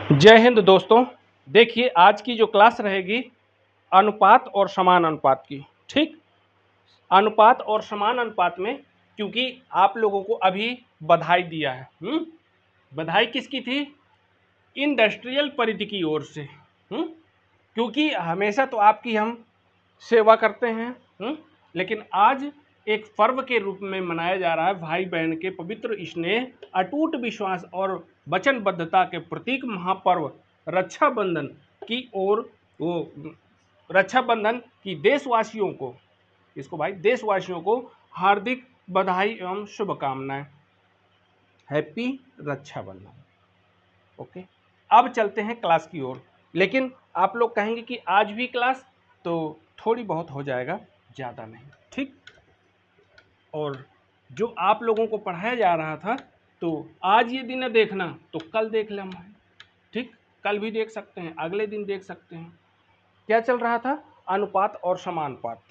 जय हिंद दोस्तों। देखिए आज की जो क्लास रहेगी अनुपात और समान अनुपात की। ठीक, अनुपात और समान अनुपात में क्योंकि आप लोगों को अभी बधाई दिया है, बधाई किसकी थी? इंडस्ट्रियल परिधि की ओर से। क्योंकि हमेशा तो आपकी हम सेवा करते हैं, लेकिन आज एक पर्व के रूप में मनाया जा रहा है। भाई बहन के पवित्र स्नेह, अटूट विश्वास और वचनबद्धता के प्रतीक महापर्व रक्षाबंधन की ओर वो रक्षाबंधन की देशवासियों को, इसको भाई देशवासियों को हार्दिक बधाई एवं शुभकामनाएं। हैप्पी रक्षाबंधन। ओके, अब चलते हैं क्लास की ओर। लेकिन आप लोग कहेंगे कि आज भी क्लास, तो थोड़ी बहुत हो जाएगा, ज़्यादा नहीं। ठीक, और जो आप लोगों को पढ़ाया जा रहा था तो आज ये दिन देखना तो कल देख लेना। ठीक, कल भी देख सकते हैं, अगले दिन देख सकते हैं। क्या चल रहा था? अनुपात और समानुपात।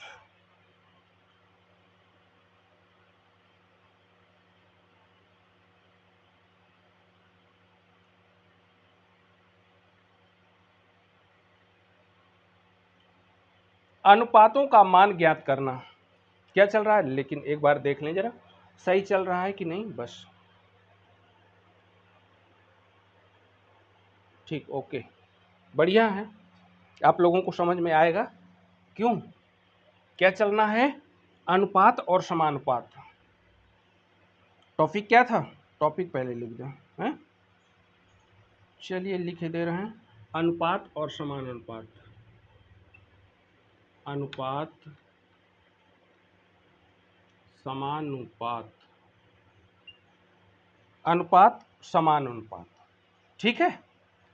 अनुपातों का मान ज्ञात करना क्या चल रहा है, लेकिन एक बार देख लें जरा सही चल रहा है कि नहीं। बस ठीक, ओके, बढ़िया है, आप लोगों को समझ में आएगा। क्यों, क्या चलना है? अनुपात और समानुपात। टॉपिक क्या था? टॉपिक पहले लिख दें, हैं? चलिए लिखे दे रहे हैं, अनुपात और समानुपात। अनुपात समानुपात, अनुपात समानुपात। ठीक है,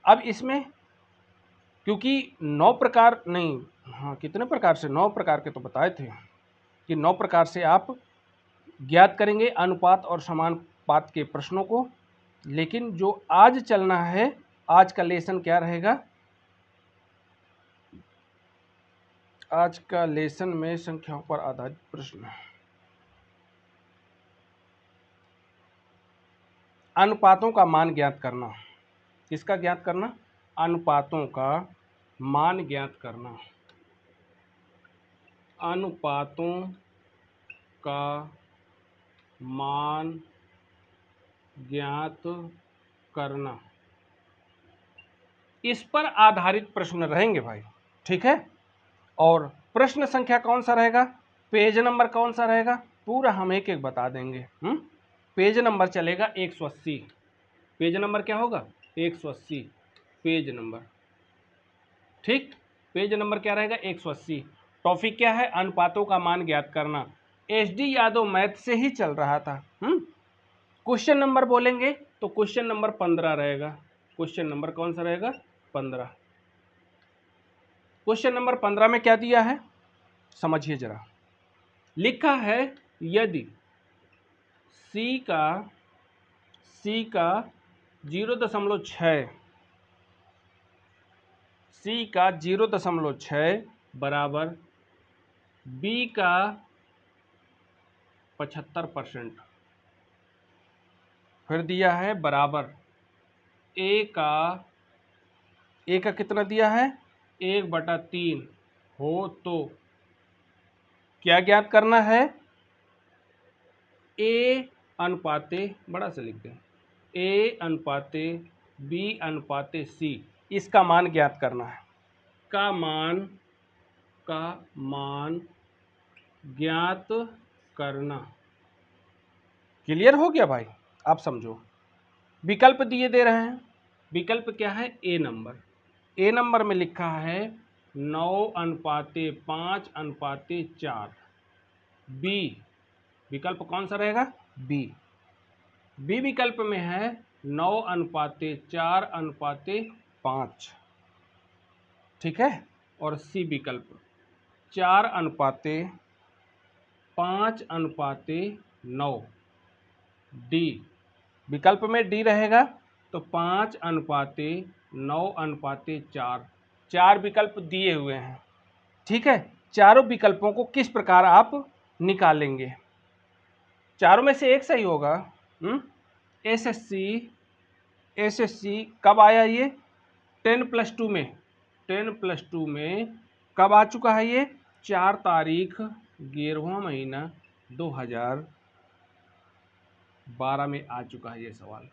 अब इसमें क्योंकि 9 प्रकार नहीं, हाँ कितने प्रकार से, 9 प्रकार के तो बताए थे कि 9 प्रकार से आप ज्ञात करेंगे अनुपात और समानुपात के प्रश्नों को। लेकिन जो आज चलना है, आज का लेसन क्या रहेगा? आज का लेसन में संख्याओं पर आधारित प्रश्न। अनुपातों का मान ज्ञात करना। किसका ज्ञात करना? अनुपातों का मान ज्ञात करना। अनुपातों का मान ज्ञात करना, इस पर आधारित प्रश्न रहेंगे भाई। ठीक है, और प्रश्न संख्या कौन सा रहेगा, पेज नंबर कौन सा रहेगा, पूरा हम एक एक बता देंगे। पेज नंबर चलेगा 180। पेज नंबर क्या होगा? 180 पेज नंबर। ठीक, पेज नंबर क्या रहेगा? 180। टॉपिक क्या है? अनुपातों का मान ज्ञात करना। SD यादव मैथ से ही चल रहा था। क्वेश्चन नंबर बोलेंगे तो क्वेश्चन नंबर 15 रहेगा। क्वेश्चन नंबर कौन सा रहेगा? 15। क्वेश्चन नंबर 15 में क्या दिया है समझिए जरा। लिखा है यदि C का 0.6, C का 0.6 बराबर B का 75%, फिर दिया है बराबर A का कितना दिया है? 1/3 हो तो क्या ज्ञात करना है? A अनुपाते, बड़ा से लिख दें, A अनुपाते B अनुपाते C, इसका मान ज्ञात करना है। का मान ज्ञात करना। क्लियर हो गया भाई? आप समझो, विकल्प दिए दे रहे हैं। विकल्प क्या है? A number. A नंबर में लिखा है 9:5:4। B विकल्प कौन सा रहेगा? B विकल्प में है 9:4:5। ठीक है, और C विकल्प 4:5:9। D विकल्प में D रहेगा तो 5:9:4। 4 विकल्प दिए हुए हैं। ठीक है, चारों विकल्पों को किस प्रकार आप निकालेंगे? चारों में से एक सही होगा। SSC कब आया ये? 10+2 में 10+2 में कब आ चुका है ये? 4 तारीख 11वां महीना 2012 में आ चुका है ये सवाल।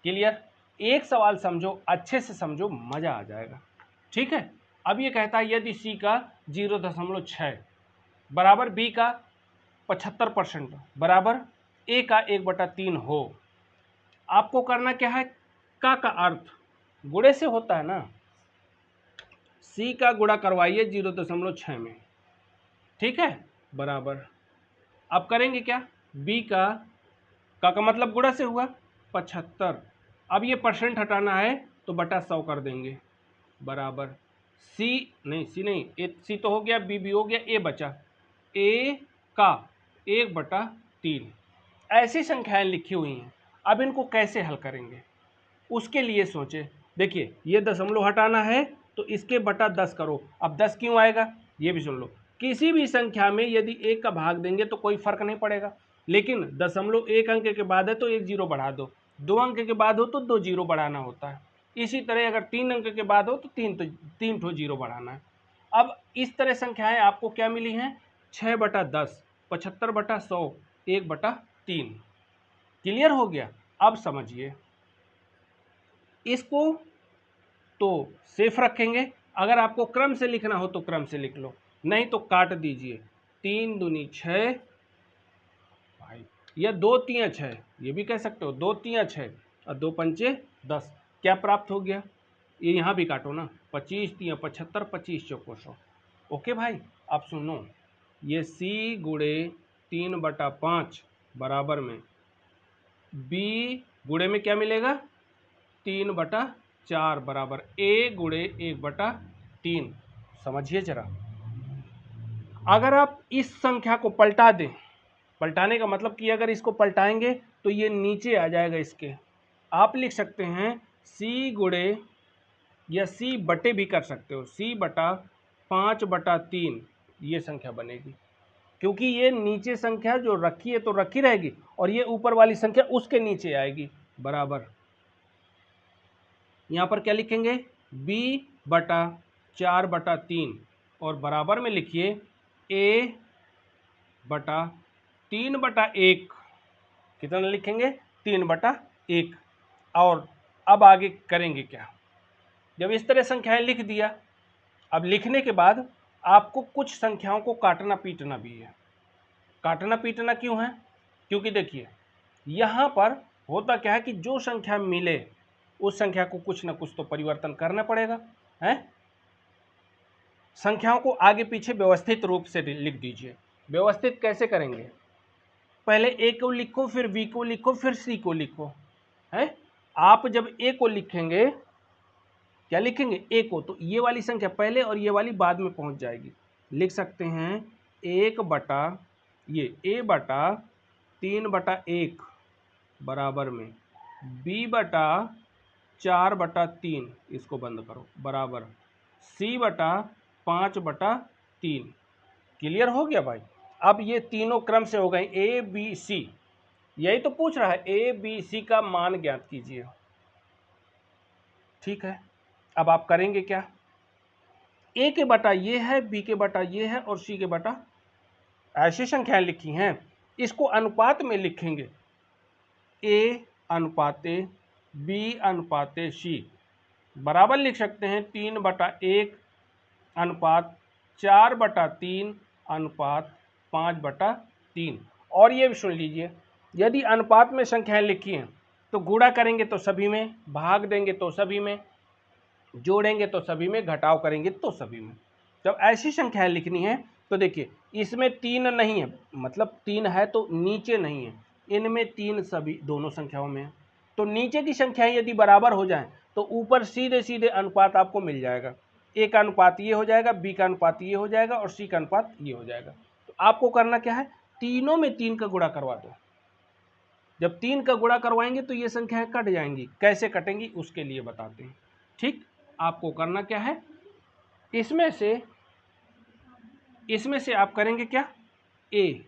क्लियर? एक सवाल समझो, अच्छे से समझो, मजा आ जाएगा। ठीक है। अब ये कहता है यदि सी का 0.6 बराबर बी का 75% बराबर ए का 1/3 हो, आपको करना क्या है? का अर्थ गुणे से होता है ना, सी का गुणा करवाइए 0.6 में, ठीक है, बराबर। अब करेंगे क्या? बी का मतलब गुणा से हुआ 75। अब ये परसेंट हटाना है तो बटा 100 कर देंगे, बराबर सी नहीं, सी तो हो गया, बी भी हो गया, ए बचा, ए का 1/3। ऐसी संख्याएं लिखी हुई हैं। अब इनको कैसे हल करेंगे उसके लिए सोचे। देखिए ये दशमलव हटाना है तो इसके बटा 10 करो। अब 10 क्यों आएगा ये भी सुन लो। किसी भी संख्या में यदि 1 का भाग देंगे तो कोई फर्क नहीं पड़ेगा, लेकिन दशमलव 1 अंक के बाद है तो 1 जीरो बढ़ा दो, 2 अंक के बाद हो तो 2 जीरो बढ़ाना होता है। इसी तरह अगर 3 अंक के बाद हो तो 3 ठो जीरो बढ़ाना है। अब इस तरह संख्याएं आपको क्या मिली हैं? 6/10, 75/100, 1/3। क्लियर हो गया? अब समझिए, इसको तो सेफ रखेंगे। अगर आपको क्रम से लिखना हो तो क्रम से लिख लो, नहीं तो काट दीजिए। 3 दूनी 6 भाई, या 2 तियां 6, ये भी कह सकते हो, 2 तियां 6 और 2 पंचे 10। क्या प्राप्त हो गया? ये यहाँ भी काटो ना, 25 तियां 75, 25 चौको 100। ओके भाई, अब सुनो, ये सी गुणे 3/5 बराबर में बी गुणे में क्या मिलेगा? 3/4 बराबर ए गुणे 1/3। समझिए जरा, अगर आप इस संख्या को पलटा दें, पलटाने का मतलब कि अगर इसको पलटाएंगे तो ये नीचे आ जाएगा इसके। आप लिख सकते हैं सी गुणे, या सी बटे भी कर सकते हो, C/5/3 ये संख्या बनेगी। क्योंकि ये नीचे संख्या जो रखी है तो रखी रहेगी और ये ऊपर वाली संख्या उसके नीचे आएगी, बराबर। यहाँ पर क्या लिखेंगे? B/4/3 और बराबर में लिखिए A/3/1। कितना लिखेंगे? 3/1। और अब आगे करेंगे क्या? जब इस तरह संख्याएं लिख दिया, अब लिखने के बाद आपको कुछ संख्याओं को काटना पीटना भी है। काटना पीटना क्यों है? क्योंकि देखिए यहाँ पर होता क्या है कि जो संख्या मिले उस संख्या को कुछ ना कुछ तो परिवर्तन करना पड़ेगा, है? संख्याओं को आगे पीछे व्यवस्थित रूप से लिख दीजिए। व्यवस्थित कैसे करेंगे? पहले ए को लिखो, फिर बी को लिखो, फिर सी को लिखो, है? आप जब ए को लिखेंगे, क्या लिखेंगे? ए को, तो ये वाली संख्या पहले और ये वाली बाद में पहुंच जाएगी। लिख सकते हैं 1/3/1 बराबर में B/4/3, इसको बंद करो, बराबर C/5/3। क्लियर हो गया भाई? अब ये तीनों क्रम से हो गए ए बी सी। यही तो पूछ रहा है, ए बी सी का मान ज्ञात कीजिए। ठीक है, अब आप करेंगे क्या? ए के बटा ये है, बी के बटा ये है और सी के बटा, ऐसी संख्याएं लिखी हैं, इसको अनुपात में लिखेंगे। ए अनुपाते बी अनुपाते सी बराबर लिख सकते हैं 3/1 अनुपात 4/3 अनुपात 5/3। और ये भी सुन लीजिए, यदि अनुपात में संख्याएं लिखी हैं तो गुणा करेंगे तो सभी में, भाग देंगे तो सभी में, जोड़ेंगे तो सभी में, घटाव करेंगे तो सभी में। जब ऐसी संख्याएं लिखनी है तो देखिए इसमें 3 नहीं है, मतलब 3 है तो नीचे नहीं है, इनमें 3 सभी दोनों संख्याओं में है। तो नीचे की संख्याएं यदि बराबर हो जाएं तो ऊपर सीधे सीधे अनुपात आपको मिल जाएगा। ए का अनुपात ये हो जाएगा, बी का अनुपात ये हो जाएगा और सी का अनुपात ये हो जाएगा। तो आपको करना क्या है? तीनों में 3 का गुणा करवा दो। जब 3 का गुणा करवाएंगे तो ये संख्याएं कट जाएंगी। कैसे कटेंगी उसके लिए बताते हैं। ठीक, आपको करना क्या है? इसमें से आप करेंगे क्या? ए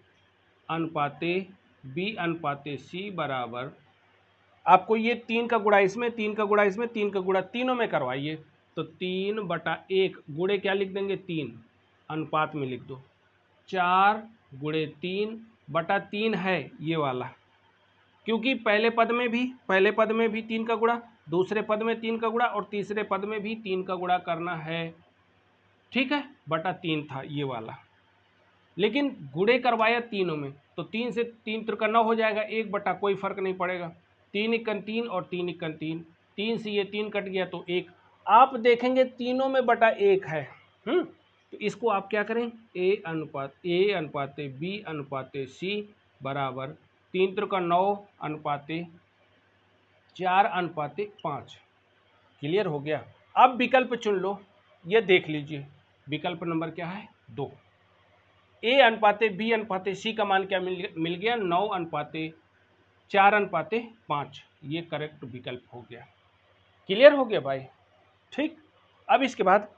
अनुपाते बी अनुपाते सी बराबर आपको ये 3 का गुणा इसमें, 3 का गुणा इसमें, 3 का गुणा तीनों में करवाइए तो 3/1 गुणे क्या लिख देंगे 3, अनुपात में लिख दो 4/3 है ये वाला, क्योंकि पहले पद में भी 3 का गुणा, दूसरे पद में 3 का गुणा और तीसरे पद में भी 3 का गुणा करना है, ठीक है, बटा 3 था ये वाला, लेकिन गुणे करवाया तीनों में तो 3 से 3 त्रिका 9 हो जाएगा, 1 बटा कोई फर्क नहीं पड़ेगा, 3 इक्कन 3 और 3 इक्कन 3, 3 से ये 3 कट गया तो 1, आप देखेंगे तीनों में बटा 1 है। तो इसको आप क्या करें, ए अनुपाते बी अनुपाते सी बराबर 3 त्रिका 9 अनुपाते 4 अनुपाते 5। क्लियर हो गया। अब विकल्प चुन लो, ये देख लीजिए विकल्प नंबर क्या है 2, ए अनुपाते बी अनुपाते सी का मान क्या मिल गया 9 अनुपाते 4 अनुपाते 5, ये करेक्ट विकल्प हो गया। क्लियर हो गया भाई, ठीक। अब इसके बाद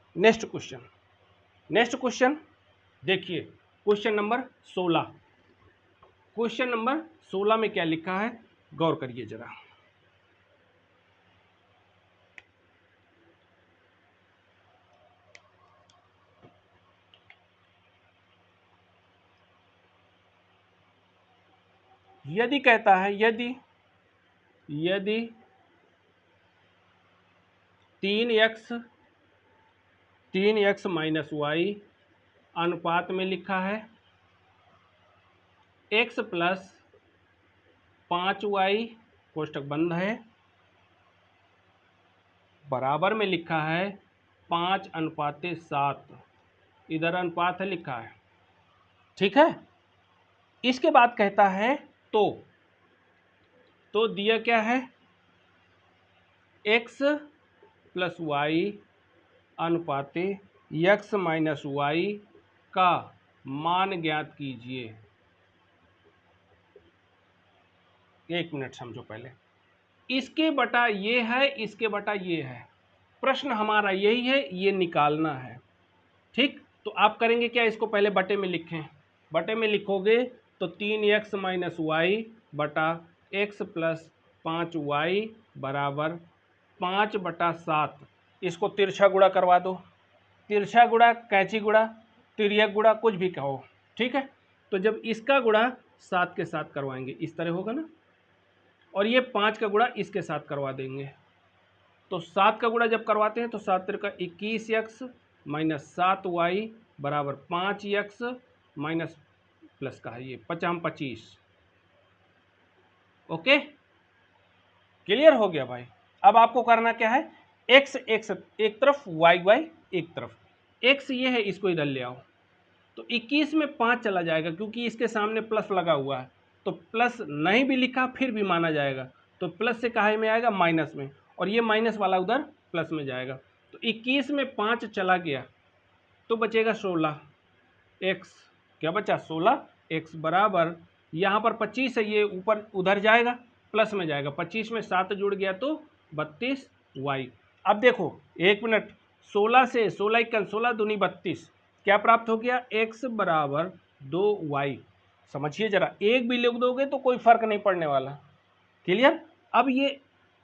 नेक्स्ट क्वेश्चन देखिए, क्वेश्चन नंबर 16, क्वेश्चन नंबर 16 में क्या लिखा है गौर करिए जरा। यदि कहता है यदि 3x माइनस वाई अनुपात में लिखा है x प्लस 5y कोष्टक बंद है बराबर में लिखा है 5 अनुपाते 7, इधर अनुपात है लिखा है, ठीक है। इसके बाद कहता है तो दिया क्या है x प्लस वाई अनुपाते x माइनस वाई का मान ज्ञात कीजिए। 1 मिनट समझो पहले, इसके बटा ये है, इसके बटा ये है, प्रश्न हमारा यही है, ये निकालना है, ठीक। तो आप करेंगे क्या, इसको पहले बटे में लिखें, बटे में लिखोगे तो 3x माइनस वाई बटा x प्लस 5y बराबर 5/7, इसको तिरछा गुणा करवा दो, तिरछा गुणा कैंची गुणा तिर्यक गुणा कुछ भी कहो, ठीक है। तो जब इसका गुणा 7 के साथ करवाएंगे इस तरह होगा ना, और ये 5 का गुणा इसके साथ करवा देंगे, तो 7 का गुणा जब करवाते हैं तो 7 त्रिका 21x माइनस 7y बराबर 5x माइनस प्लस का है ये 5×5 ओके। क्लियर हो गया भाई। अब आपको करना क्या है, x एक तरफ y एक तरफ, x ये है इसको इधर ले आओ, तो 21 में 5 चला जाएगा क्योंकि इसके सामने प्लस लगा हुआ है, तो प्लस नहीं भी लिखा फिर भी माना जाएगा, तो प्लस से काहे में आएगा माइनस में, और ये माइनस वाला उधर प्लस में जाएगा, तो 21 में 5 चला गया तो बचेगा 16x, क्या बचा 16x बराबर, यहाँ पर 25 है ये ऊपर उधर जाएगा प्लस में जाएगा, 25 में 7 जुड़ गया तो 32y। अब देखो 1 मिनट, 16 से 16 इक्कन 16 दूनी 32, क्या प्राप्त हो गया x बराबर 2y। समझिए जरा, एक भी लिख दोगे तो कोई फर्क नहीं पड़ने वाला। क्लियर। अब ये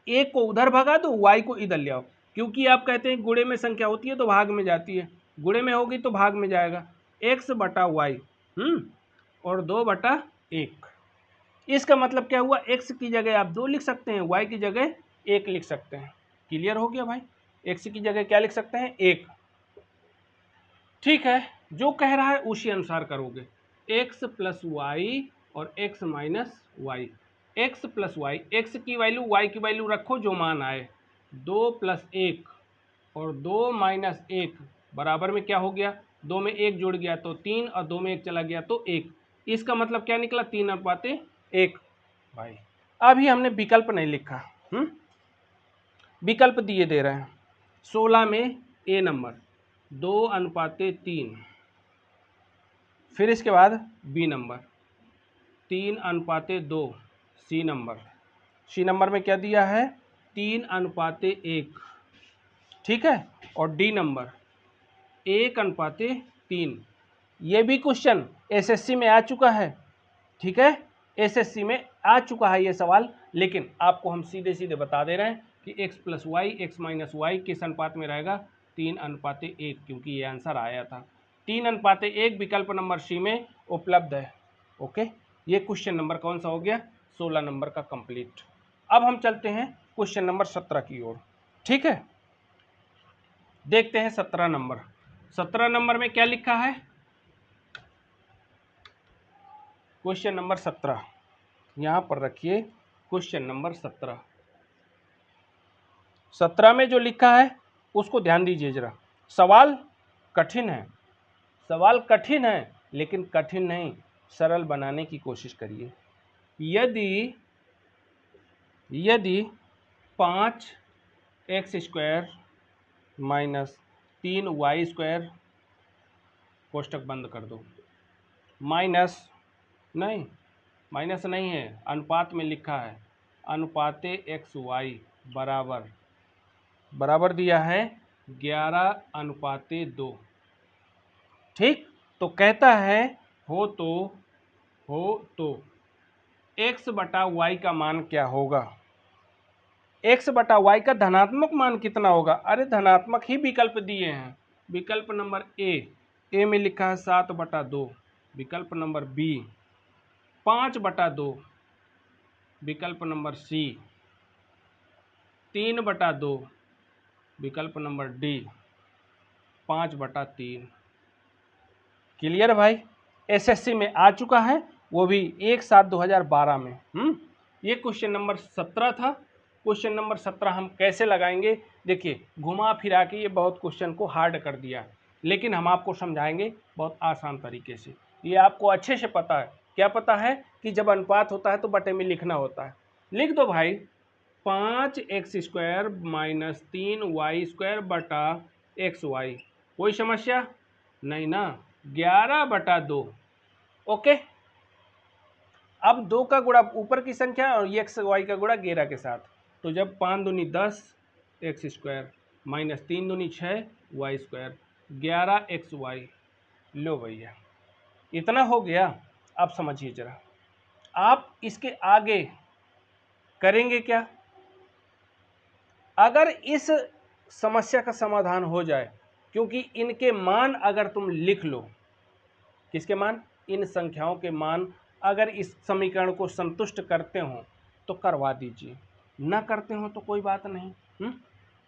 एक को उधर भगा दो, y को इधर ले आओ, क्योंकि आप कहते हैं गुणे में संख्या होती है तो भाग में जाती है, गुणे में होगी तो भाग में जाएगा, x बटा वाई और 2/1। इसका मतलब क्या हुआ, x की जगह आप 2 लिख सकते हैं, y की जगह 1 लिख सकते हैं। क्लियर हो गया भाई, x की जगह क्या लिख सकते हैं 1, ठीक है। जो कह रहा है उसी अनुसार करोगे, x प्लस वाई और x minus y, x plus y, x की वैल्यू y की वैल्यू रखो जो मान आए, 2 + 1 और 2 - 1 बराबर में क्या हो गया, 2 में 1 जुड़ गया तो 3 और 2 में 1 चला गया तो 1, इसका मतलब क्या निकला 3/1 भाई। अभी हमने विकल्प नहीं लिखा, विकल्प दिए दे रहे हैं 16 में ए नंबर 2/3, फिर इसके बाद बी नंबर 3/2, सी नंबर में क्या दिया है 3/1, ठीक है, और डी नंबर 1/3। ये भी क्वेश्चन एसएससी में आ चुका है, ठीक है, एसएससी में आ चुका है ये सवाल, लेकिन आपको हम सीधे सीधे बता दे रहे हैं कि x plus y x minus y किस अनुपात में रहेगा, 3:1, क्योंकि ये आंसर आया था। 3:1 विकल्प नंबर सी में उपलब्ध है। ओके, ये क्वेश्चन नंबर कौन सा हो गया, 16 नंबर का कंप्लीट। अब हम चलते हैं क्वेश्चन नंबर 17 की ओर। ठीक है, देखते हैं 17 नंबर। 17 नंबर में क्या लिखा है, क्वेश्चन नंबर 17 यहां पर रखिए। क्वेश्चन नंबर 17 में जो लिखा है उसको ध्यान दीजिए जरा। सवाल कठिन है, सवाल कठिन है, लेकिन कठिन नहीं, सरल बनाने की कोशिश करिए। यदि 5x² माइनस 3y² कोष्टक बंद कर दो, माइनस नहीं है, अनुपात में लिखा है, अनुपाते xy बराबर दिया है 11:2। ठीक, तो कहता है हो तो x बटा y का मान क्या होगा, x बटा y का धनात्मक मान कितना होगा। अरे धनात्मक ही विकल्प दिए हैं। विकल्प नंबर ए में लिखा है 7/2, विकल्प नंबर बी 5/2, विकल्प नंबर सी 3/2, विकल्प नंबर डी 5/3। क्लियर भाई, एसएससी में आ चुका है, वो भी 1/7/2012 में। ये क्वेश्चन नंबर 17 था। क्वेश्चन नंबर 17 हम कैसे लगाएंगे, देखिए घुमा फिरा के ये बहुत क्वेश्चन को हार्ड कर दिया, लेकिन हम आपको समझाएंगे बहुत आसान तरीके से। ये आपको अच्छे से पता है, क्या पता है कि जब अनुपात होता है तो बटे में लिखना होता है। लिख दो भाई, 5x² माइनस 3y² बटा xy, कोई समस्या नहीं ना, 11/2। ओके, अब 2 का गुणा ऊपर की संख्या और एक्स वाई का गुणा 11 के साथ, तो जब 5 दूनी 10 x² माइनस 3 दूनी 6 y², 11xy। लो भैया, इतना हो गया। अब समझिए जरा, आप इसके आगे करेंगे क्या। अगर इस समस्या का समाधान हो जाए, क्योंकि इनके मान अगर तुम लिख लो, किसके मान, इन संख्याओं के मान अगर इस समीकरण को संतुष्ट करते हो तो करवा दीजिए, ना करते हो तो कोई बात नहीं।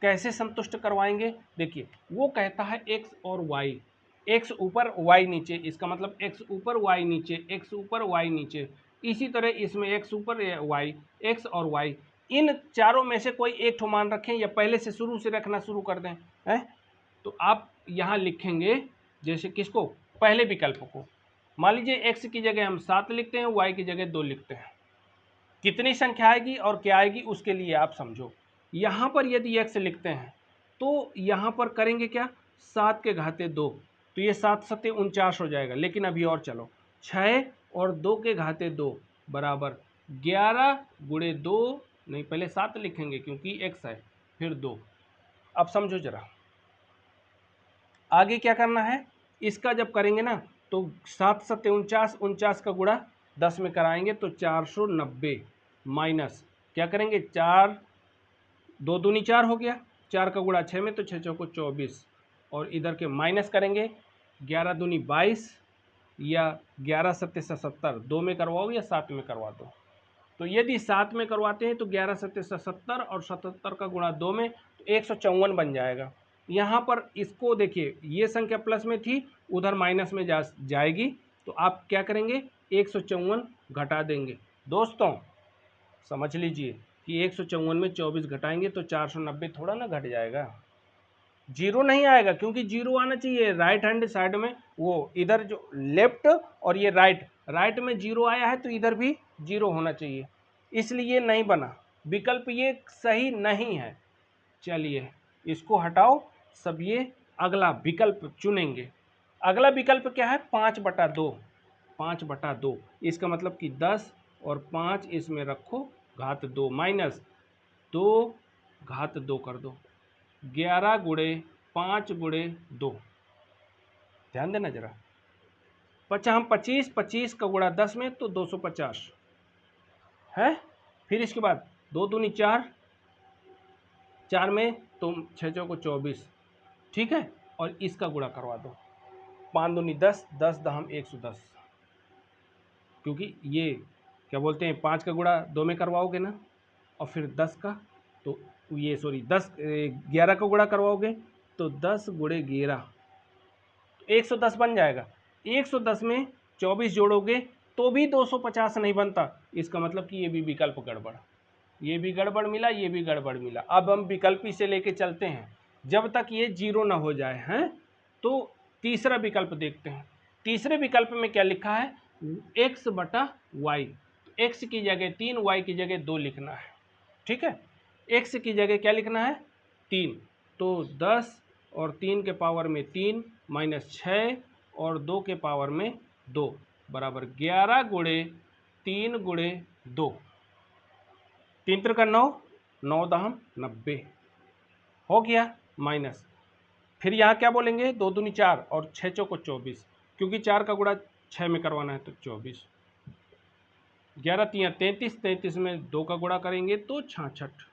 कैसे संतुष्ट करवाएंगे, देखिए वो कहता है x और y, x ऊपर y नीचे, इसका मतलब x ऊपर y नीचे, x ऊपर y नीचे। इसी तरह इसमें x ऊपर y, x और y, इन चारों में से कोई एक ठो मान रखें या पहले से शुरू से रखना शुरू कर दें है। तो आप यहाँ लिखेंगे जैसे किसको, पहले विकल्प को। मान लीजिए x की जगह हम 7 लिखते हैं, y की जगह 2 लिखते हैं। कितनी संख्या आएगी और क्या आएगी उसके लिए आप समझो। यहाँ पर यदि x लिखते हैं तो यहाँ पर करेंगे क्या, 7 के घाते 2, तो ये 7 7 49 हो जाएगा। लेकिन अभी और चलो, 6 और 2 के घाते 2 बराबर 11 गुणे 2, नहीं पहले 7 लिखेंगे क्योंकि x है, फिर 2। अब समझो जरा आगे क्या करना है। इसका जब करेंगे ना तो 7 7 49, 49 का गुणा 10 में कराएंगे तो 490, माइनस क्या करेंगे, 4 2 दूनी 4 हो गया, 4 का गुणा 6 में तो 6 चौको 24, और इधर के माइनस करेंगे, 11 दूनी 22 या 11 7 70, 2 में करवाओ या 7 में करवा दो। तो यदि 7 में करवाते हैं तो 11 7 70 और 77 का गुणा 2 में तो 154 बन जाएगा। यहाँ पर इसको देखिए, ये संख्या प्लस में थी, उधर माइनस में जाएगी, तो आप क्या करेंगे, 154 घटा देंगे। दोस्तों समझ लीजिए कि 154 में 24 घटाएंगे तो 490 थोड़ा ना घट जाएगा, जीरो नहीं आएगा, क्योंकि जीरो आना चाहिए राइट हैंड साइड में, वो इधर जो लेफ्ट और ये राइट में जीरो आया है तो इधर भी जीरो होना चाहिए, इसलिए नहीं बना विकल्प, ये सही नहीं है। चलिए इसको हटाओ सब, ये अगला विकल्प चुनेंगे। अगला विकल्प क्या है, 5/2, 5/2, इसका मतलब कि 10 और 5 इसमें रखो घात 2, माइनस 2 घात 2 कर दो, 11 गुणे 5 गुणे 2। ध्यान देना जरा, 25 का गुणा 10 में तो 250, है। फिर इसके बाद 2 दूनी 4, 4 में तुम 6 चौको 24, ठीक है, और इसका गुणा करवा दो, 5 दूनी 10, 10 दहम 110, क्योंकि ये क्या बोलते हैं 5 का गुणा 2 में करवाओगे ना, और फिर 10 का, तो ये सॉरी 11 का गुणा करवाओगे तो 10 गुणे 11 110 बन जाएगा। 110 में 24 जोड़ोगे तो भी 250 नहीं बनता, इसका मतलब कि ये भी विकल्प गड़बड़, ये भी गड़बड़ मिला, ये भी गड़बड़ मिला। अब हम विकल्पी से लेके चलते हैं जब तक ये 0 ना हो जाए हैं। तो तीसरा विकल्प देखते हैं। तीसरे विकल्प में क्या लिखा है, x बटा वाई, x की जगह 3, y की जगह 2 लिखना है, ठीक है। x की जगह क्या लिखना है 3, तो 10 और 3 के पावर में 3 माइनस 6 और 2 के पावर में 2 बराबर 11 गुणे 3 गुणे 2, 3 त्रिका 9, 9 दहम 90 हो गया, माइनस फिर यहाँ क्या बोलेंगे 2 दूनी 4 और 6 चौको 24, क्योंकि 4 का गुणा 6 में करवाना है तो 24, 11 तियाँ 33, 33 में 2 का गुणा करेंगे तो 66।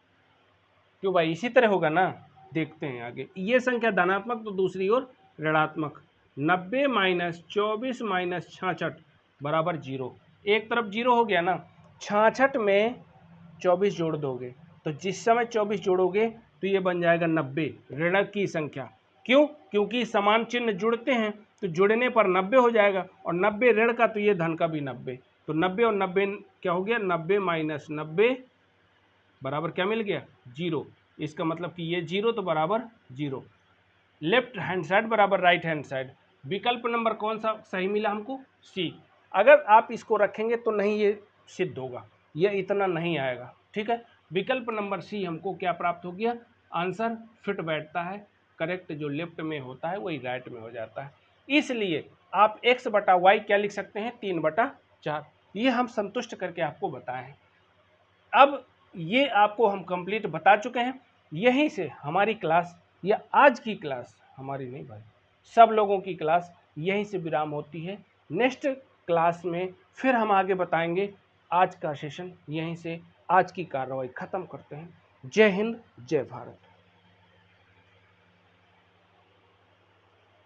क्यों भाई, इसी तरह होगा ना, देखते हैं आगे। ये संख्या धनात्मक तो दूसरी ओर ऋणात्मक, 90 माइनस 24 माइनस 66 बराबर 0, एक तरफ 0 हो गया ना। 66 में 24 जोड़ दोगे तो जिस समय 24 जोड़ोगे तो ये बन जाएगा 90, ऋण की संख्या। क्यों, क्योंकि समान चिन्ह जुड़ते हैं तो जुड़ने पर 90 हो जाएगा, और 90 ऋण का तो ये धन का भी 90, तो 90 और 90 क्या हो गया, 90 माइनस 90 बराबर क्या मिल गया 0, इसका मतलब कि ये 0 तो बराबर 0। लेफ्ट हैंड साइड बराबर राइट हैंड साइड, विकल्प नंबर कौन सा सही मिला हमको, सी। अगर आप इसको रखेंगे तो नहीं ये सिद्ध होगा, ये इतना नहीं आएगा, ठीक है। विकल्प नंबर सी हमको क्या प्राप्त हो गया, आंसर फिट बैठता है, करेक्ट जो लेफ्ट में होता है वही राइट में हो जाता है। इसलिए आप x बटा वाई क्या लिख सकते हैं, 3/4, ये हम संतुष्ट करके आपको बताए हैं। अब ये आपको हम कंप्लीट बता चुके हैं। यहीं से हमारी क्लास, या आज की क्लास, हमारी नहीं भाई, सब लोगों की क्लास यहीं से विराम होती है। नेक्स्ट क्लास में फिर हम आगे बताएंगे। आज का सेशन यहीं से, आज की कार्रवाई ख़त्म करते हैं। जय हिंद, जय भारत।